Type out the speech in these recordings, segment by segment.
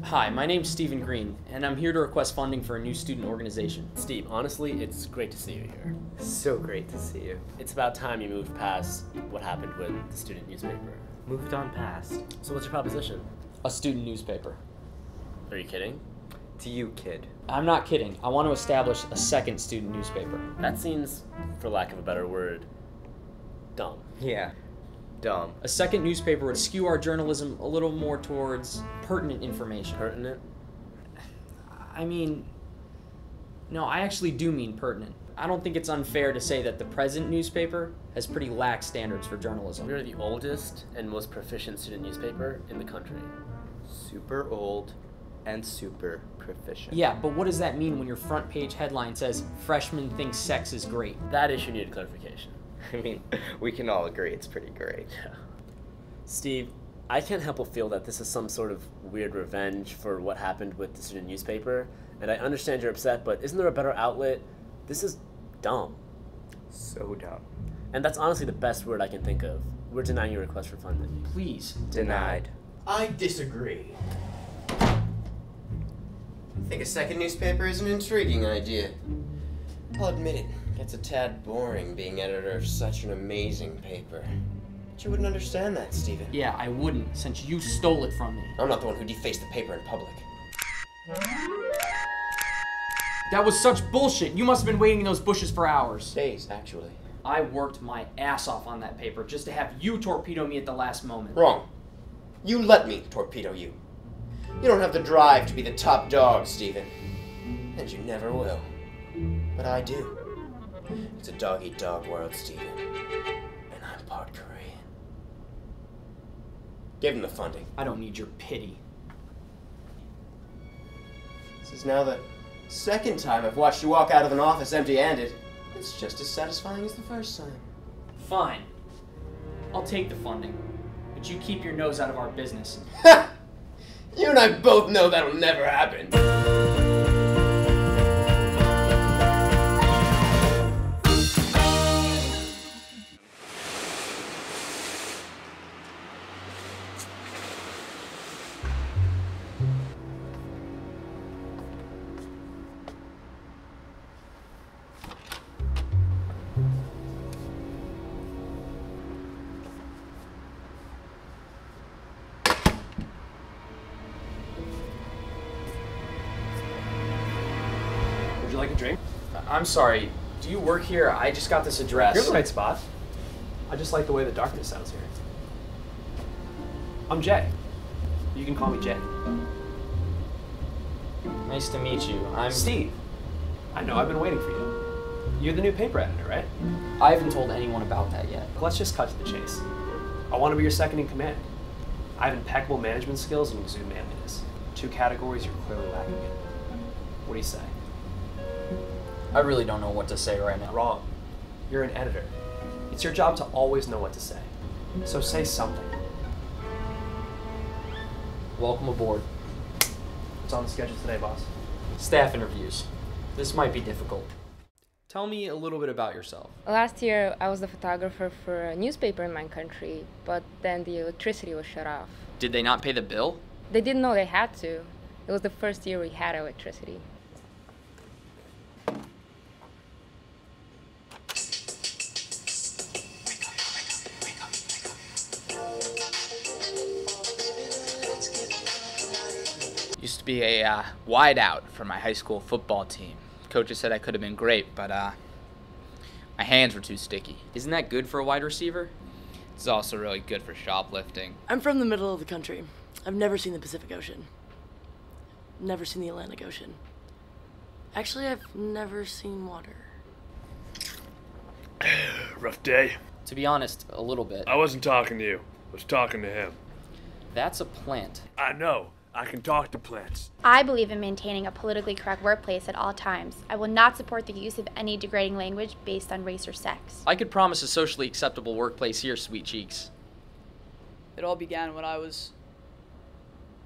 Hi, my name's Stephen Green, and I'm here to request funding for a new student organization. Steve, honestly, it's great to see you here. So great to see you. It's about time you moved past what happened with the student newspaper. Moved on past. So what's your proposition? A student newspaper. Are you kidding? To you, kid. I'm not kidding. I want to establish a second student newspaper. That seems, for lack of a better word, dumb. Yeah. Dumb. A second newspaper would skew our journalism a little more towards pertinent information. Pertinent? I mean, no, I actually do mean pertinent. I don't think it's unfair to say that the present newspaper has pretty lax standards for journalism. We are the oldest and most proficient student newspaper in the country. Super old and super proficient. Yeah, but what does that mean when your front page headline says, "Freshman thinks sex is great"? That issue needed clarification. I mean, we can all agree it's pretty great. Yeah. Steve, I can't help but feel that this is some sort of weird revenge for what happened with the student newspaper, and I understand you're upset, but isn't there a better outlet? This is dumb. So dumb. And that's honestly the best word I can think of. We're denying your request for funding. Please. Denied. I disagree. I think a second newspaper is an intriguing idea. I'll admit it gets a tad boring being editor of such an amazing paper. But you wouldn't understand that, Stephen. Yeah, I wouldn't, since you stole it from me. I'm not the one who defaced the paper in public. That was such bullshit. You must have been waiting in those bushes for hours. Days, actually. I worked my ass off on that paper just to have you torpedo me at the last moment. Wrong. You let me torpedo you. You don't have the drive to be the top dog, Stephen. And you never will. But I do. It's a dog-eat-dog world, Stephen. And I'm part Korean. Give him the funding. I don't need your pity. This is now the second time I've watched you walk out of an office empty-handed. It's just as satisfying as the first time. Fine. I'll take the funding. But you keep your nose out of our business. Ha! You and I both know that'll never happen. Would you like a drink? I'm sorry. Do you work here? I just got this address. You're in the right spot. I just like the way the darkness sounds here. I'm Jay. You can call me Jay. Nice to meet you. I'm Steve. I know, I've been waiting for you. You're the new paper editor, right? I haven't told anyone about that yet. Let's just cut to the chase. I want to be your second in command. I have impeccable management skills and exude manliness. Two categories you're clearly lacking in. What do you say? I really don't know what to say right now. Wrong. You're an editor. It's your job to always know what to say. So say something. Welcome aboard. What's on the schedule today, boss? Staff interviews. This might be difficult. Tell me a little bit about yourself. Last year, I was the photographer for a newspaper in my country, but then the electricity was shut off. Did they not pay the bill? They didn't know they had to. It was the first year we had electricity. Used to be a wideout for my high school football team. Coaches said I could have been great, but my hands were too sticky. Isn't that good for a wide receiver? It's also really good for shoplifting. I'm from the middle of the country. I've never seen the Pacific Ocean. Never seen the Atlantic Ocean. Actually, I've never seen water. Rough day. To be honest, a little bit. I wasn't talking to you. I was talking to him. That's a plant. I know. I can talk to plants. I believe in maintaining a politically correct workplace at all times. I will not support the use of any degrading language based on race or sex. I could promise a socially acceptable workplace here, sweet cheeks. It all began when I was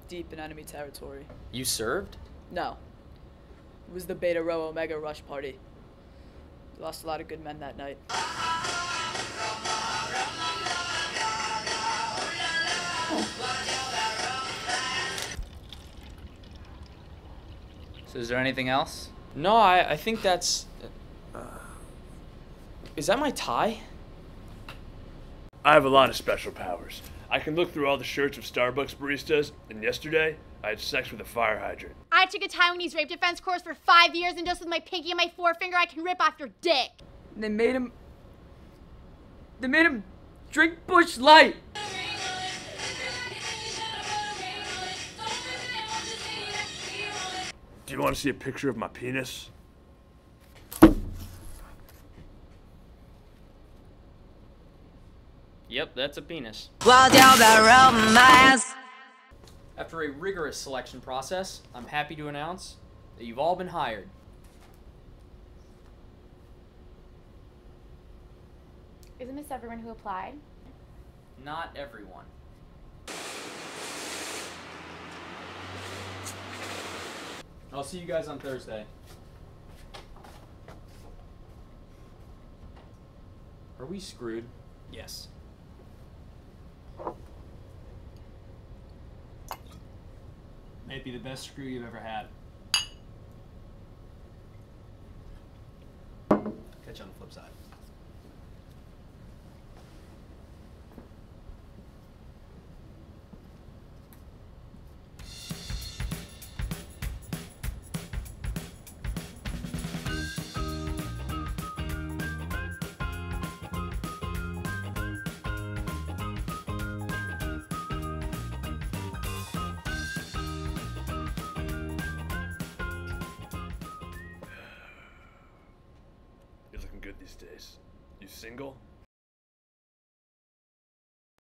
deep in enemy territory. You served? No. It was the Beta Rho Omega Rush Party. We lost a lot of good men that night. So is there anything else? No, I think that's... is that my tie? I have a lot of special powers. I can look through all the shirts of Starbucks baristas, and yesterday, I had sex with a fire hydrant. I took a Taiwanese rape defense course for 5 years, and just with my pinky and my forefinger, I can rip off your dick. They made him drink Bush Light. Do you want to see a picture of my penis? Yep, that's a penis. After a rigorous selection process, I'm happy to announce that you've all been hired. Isn't this everyone who applied? Not everyone. I'll see you guys on Thursday. Are we screwed? Yes. May it be the best screw you've ever had. Catch you on the flip side. You're looking good these days. You single?